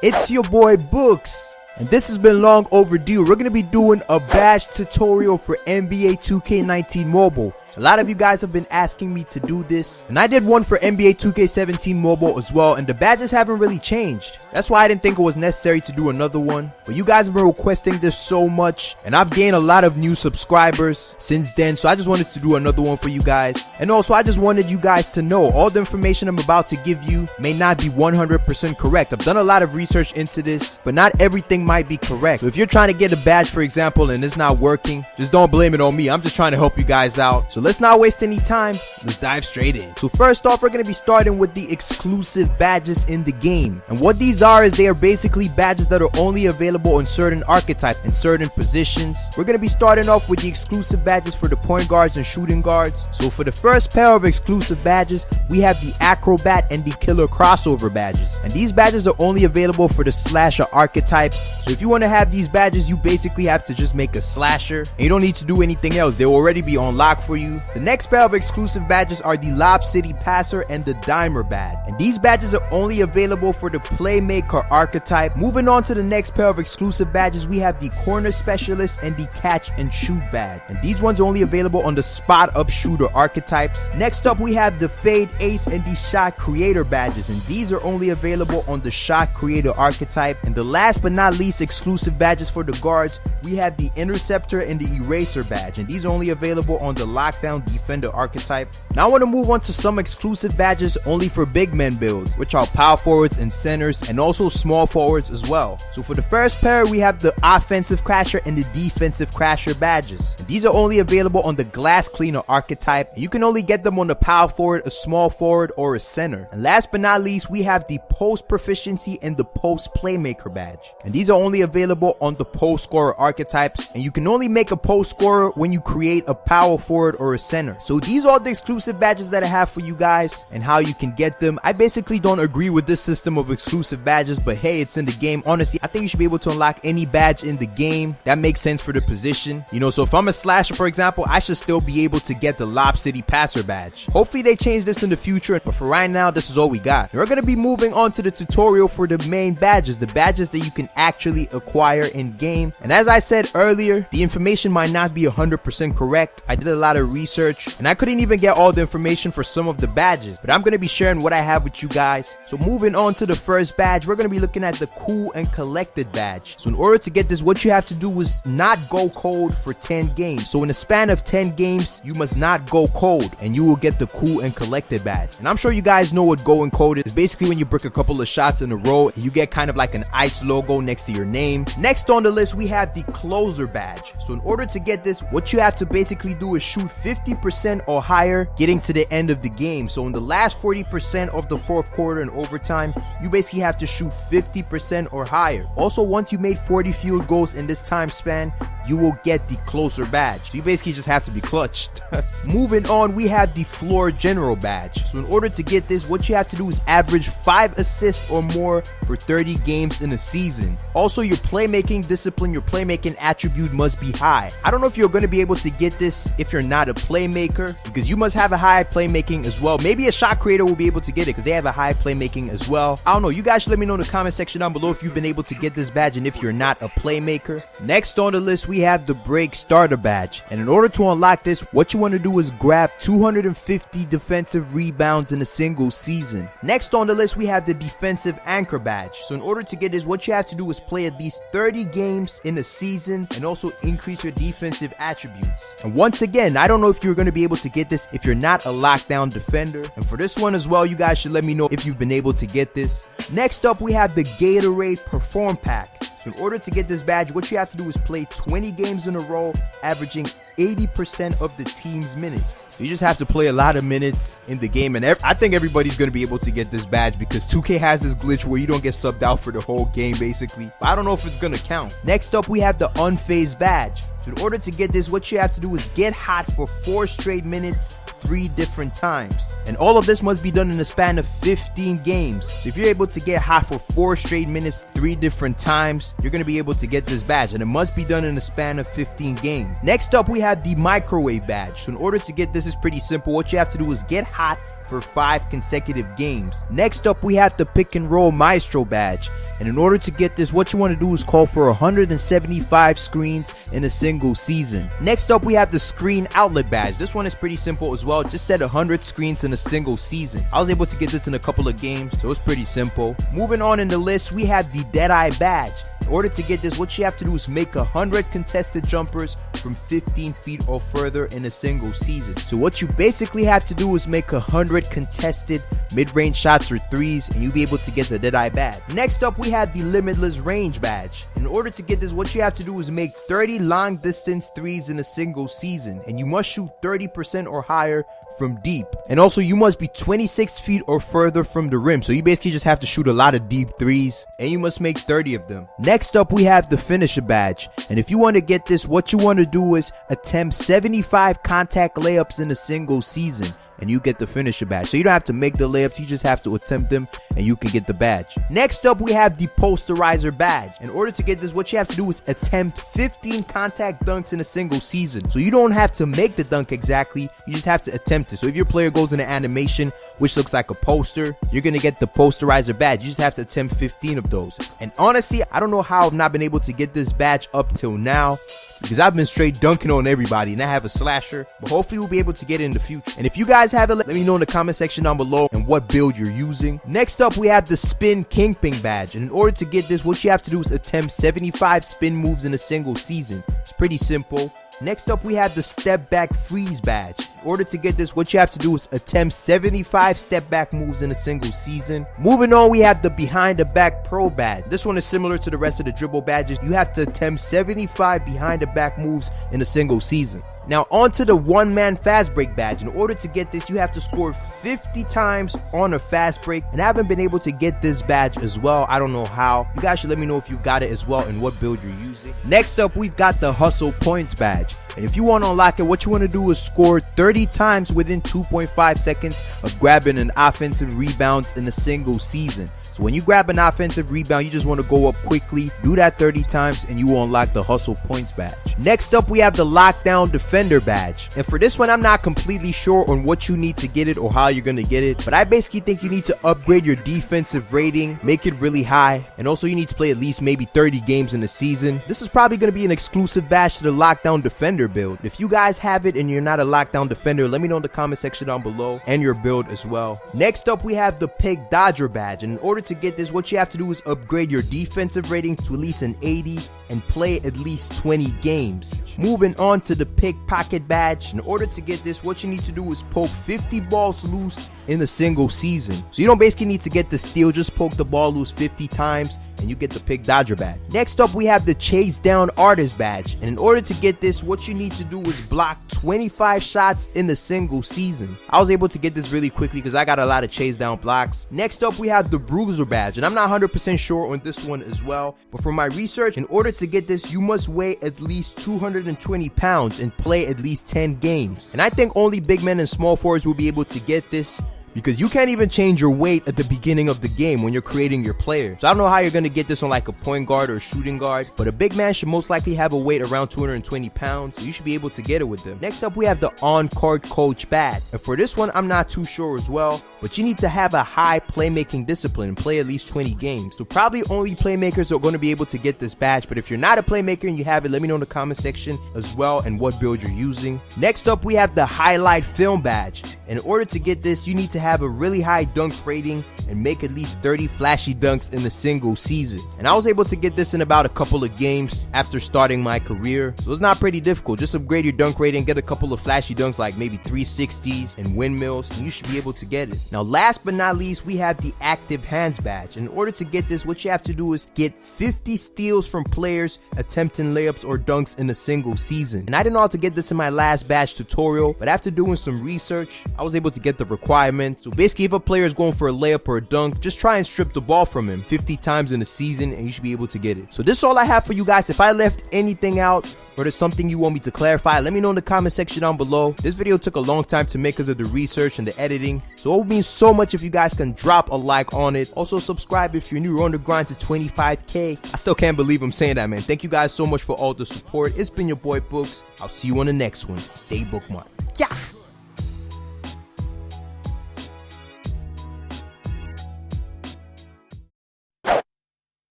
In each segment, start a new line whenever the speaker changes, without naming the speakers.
It's your boy Bouks, and this has been long overdue. We're going to be doing a badge tutorial for NBA 2K19 Mobile. A lot of you guys have been asking me to do this, and I did one for NBA 2K17 Mobile as well, and the badges haven't really changed. That's why I didn't think it was necessary to do another one. But you guys have been requesting this so much, and I've gained a lot of new subscribers since then, so I just wanted to do another one for you guys. And also, I just wanted you guys to know all the information I'm about to give you may not be 100% correct. I've done a lot of research into this, but not everything might be correct. So if you're trying to get a badge, for example, and it's not working, just don't blame it on me. I'm just trying to help you guys out. So let's not waste any time. Let's dive straight in. So first off, we're going to be starting with the exclusive badges in the game. And what these are is they are basically badges that are only available in certain archetypes and certain positions. We're going to be starting off with the exclusive badges for the point guards and shooting guards. So for the first pair of exclusive badges, we have the acrobat and the killer crossover badges. And these badges are only available for the slasher archetypes. So if you want to have these badges, you basically have to just make a slasher, and you don't need to do anything else. They'll already be unlocked for you. The next pair of exclusive badges are the Lob City Passer and the Dimer badge, and these badges are only available for the Playmaker archetype. Moving on to the next pair of exclusive badges, we have the Corner Specialist and the Catch and Shoot badge, and these ones are only available on the Spot Up Shooter archetypes. Next up, we have the Fade Ace and the Shot Creator badges, and these are only available on the Shot Creator archetype. And the last but not least exclusive badges for the guards, we have the Interceptor and the Eraser badge, and these are only available on the Lockdown Defender archetype. Now I want to move on to some exclusive badges only for big men builds, which are power forwards and centers, and also small forwards as well. So for the first pair, we have the Offensive Crasher and the Defensive Crasher badges, and these are only available on the Glass Cleaner archetype, and you can only get them on the power forward, a small forward, or a center. And last but not least, we have the Post Proficiency and the Post Playmaker badge, and these are only available on the Post Scorer archetypes, and you can only make a post scorer when you create a power forward or a center. So these are the exclusive badges that I have for you guys and how you can get them. I basically don't agree with this system of exclusive badges, but hey, it's in the game. Honestly, I think you should be able to unlock any badge in the game that makes sense for the position. You know, so if I'm a slasher, for example, I should still be able to get the Lob City Passer badge. Hopefully they change this in the future, but for right now, this is all we got. And we're going to be moving on to the tutorial for the main badges, the badges that you can actually acquire in game. And as I said earlier, the information might not be 100% correct. I did a lot of research, and I couldn't even get all the information for some of the badges, but I'm going to be sharing what I have with you guys. So moving on to the first badge, we're going to be looking at the Cool and Collected badge. So in order to get this, what you have to do is not go cold for 10 games. So in a span of 10 games, you must not go cold, and you will get the Cool and Collected badge. And I'm sure you guys know what going cold is. It's basically when you brick a couple of shots in a row and you get kind of like an ice logo next to your name. Next on the list, we have the Closer badge. So in order to get this, what you have to basically do is shoot 50% or higher getting to the end of the game. So in the last 40% of the fourth quarter and overtime, you basically have to shoot 50% or higher. Also, once you made 40 field goals in this time span, you will get the Closer badge. So you basically just have to be clutched. Moving on, we have the Floor General badge. So in order to get this, what you have to do is average 5 assists or more for 30 games in a season. Also, your playmaking discipline, your playmaking attribute must be high. I don't know if you're going to be able to get this if you're not a playmaker, because you must have a high playmaking as well. Maybe a shot creator will be able to get it because they have a high playmaking as well. I don't know. You guys should let me know in the comment section down below if you've been able to get this badge and if you're not a playmaker. Next on the list, we have the Break Starter badge. And in order to unlock this, what you want to do is grab 250 defensive rebounds in a single season. Next on the list, we have the Defensive Anchor badge. So in order to get this, what you have to do is play at least 30 games in a season and also increase your defensive attributes. And once again, I don't know if you're going to be able to get this if you're not a lockdown defender. And for this one as well, you guys should let me know if you've been able to get this. Next up, we have the Gatorade Perform Pack. So in order to get this badge, what you have to do is play 20 games in a row, averaging 80% of the team's minutes. So you just have to play a lot of minutes in the game, and I think everybody's going to be able to get this badge because 2K has this glitch where you don't get subbed out for the whole game basically. But I don't know if it's going to count. Next up, we have the Unfazed badge. So in order to get this, what you have to do is get hot for 4 straight minutes 3 different times, and all of this must be done in a span of 15 games. So if you're able to get hot for 4 straight minutes 3 different times, you're going to be able to get this badge, and it must be done in a span of 15 games. Next up, we have the Microwave badge. So in order to get this, is pretty simple. What you have to do is get hot for 5 consecutive games. Next up, we have the Pick and Roll Maestro badge. And in order to get this, what you want to do is call for 175 screens in a single season. Next up, we have the Screen Outlet badge. This one is pretty simple as well. Just set 100 screens in a single season. I was able to get this in a couple of games, so it's pretty simple. Moving on in the list, we have the Deadeye badge. In order to get this, what you have to do is make 100 contested jumpers from 15 feet or further in a single season. So what you basically have to do is make 100 contested mid-range shots or threes, and you'll be able to get the Deadeye badge. Next up, we have the Limitless Range badge. In order to get this, what you have to do is make 30 long distance threes in a single season, and you must shoot 30% or higher from deep. And also, you must be 26 feet or further from the rim. So you basically just have to shoot a lot of deep threes, and you must make 30 of them. Next up, we have the Finisher badge. And if you want to get this, what you want to do is attempt 75 contact layups in a single season, and you get the Finisher badge. So you don't have to make the layups, you just have to attempt them, and you can get the badge. Next up, we have the Posterizer badge. In order to get this, what you have to do is attempt 15 contact dunks in a single season. So you don't have to make the dunk exactly, you just have to attempt it. So if your player goes in an animation which looks like a poster, you're gonna get the Posterizer badge. You just have to attempt 15 of those. And honestly, I don't know how I've not been able to get this badge up till now, because I've been straight dunking on everybody and I have a slasher, but hopefully we'll be able to get it in the future. And if you guys have it, let me know in the comment section down below and what build you're using. Next up, we have the Spin Kingpin badge. And in order to get this, what you have to do is attempt 75 spin moves in a single season. It's pretty simple. Next up, we have the Step Back Freeze badge. In order to get this, what you have to do is attempt 75 step back moves in a single season. Moving on, we have the Behind the Back Pro badge. This one is similar to the rest of the dribble badges. You have to attempt 75 behind the back moves in a single season. Now on to the One Man Fast Break badge. In order to get this, you have to score 50 times on a fast break, and I haven't been able to get this badge as well. I don't know how. You guys should let me know if you got it as well and what build you're using. Next up, we've got the Hustle Points badge. And if you want to unlock it, what you want to do is score 30 times within 2.5 seconds of grabbing an offensive rebound in a single season. So when you grab an offensive rebound, you just want to go up quickly, do that 30 times, and you will unlock the Hustle Points badge. Next up, we have the Lockdown Defender badge. And for this one, I'm not completely sure on what you need to get it or how you're going to get it, but I basically think you need to upgrade your defensive rating, make it really high, and also you need to play at least maybe 30 games in a season. This is probably going to be an exclusive badge to the Lockdown Defender build. If you guys have it and you're not a Lockdown Defender, let me know in the comment section down below and your build as well. Next up, we have the Pick Dodger badge. And in order to get this, what you have to do is upgrade your defensive rating to at least an 80 and play at least 20 games. Moving on to the Pickpocket badge. In order to get this, what you need to do is poke 50 balls loose in a single season. So you don't basically need to get the steal, just poke the ball loose 50 times and you get the Pick Dodger badge. Next up, we have the Chase Down Artist badge. And in order to get this, what you need to do is block 25 shots in a single season. I was able to get this really quickly because I got a lot of chase down blocks. Next up, we have the Bruiser badge. And I'm not 100% sure on this one as well, but from my research, in order to get this, you must weigh at least 220 pounds and play at least 10 games. And I think only big men and small forwards will be able to get this, because you can't even change your weight at the beginning of the game when you're creating your player. So I don't know how you're going to get this on like a point guard or a shooting guard, but a big man should most likely have a weight around 220 pounds, so you should be able to get it with them. Next up, we have the On-Court Coach badge. And for this one, I'm not too sure as well, but you need to have a high playmaking discipline and play at least 20 games. So probably only playmakers are going to be able to get this badge, but if you're not a playmaker and you have it, let me know in the comment section as well and what build you're using. Next up, we have the Highlight Film badge. In order to get this, you need to have a really high dunk rating and make at least 30 flashy dunks in a single season. And I was able to get this in about a couple of games after starting my career, so it's not pretty difficult. Just upgrade your dunk rating, get a couple of flashy dunks like maybe 360s and windmills, and you should be able to get it. Now last but not least, we have the Active Hands badge. In order to get this, what you have to do is get 50 steals from players attempting layups or dunks in a single season. And I didn't know how to get this in my last badge tutorial, but after doing some research, I was able to get the requirements. So basically, if a player is going for a layup or a dunk, just try and strip the ball from him 50 times in a season and you should be able to get it. So this is all I have for you guys. If I left anything out or there's something you want me to clarify, let me know in the comment section down below. This video took a long time to make because of the research and the editing, so it would mean so much if you guys can drop a like on it. Also subscribe if you're new. We're on the grind to 25k. I still can't believe I'm saying that, man. Thank you guys so much for all the support. It's been your boy Bouks. I'll see you on the next one. Stay bookmarked. Yeah.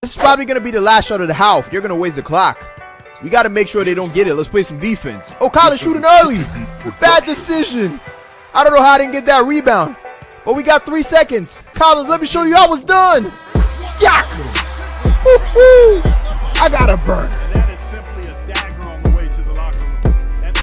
This is probably going to be the last shot of the half. You're going to waste the clock. We got to make sure they don't get it. Let's play some defense. Oh, Collins shooting early. Bad decision. I don't know how I didn't get that rebound. But we got 3 seconds. Collins, let me show you I was done. Yak! I got a burner.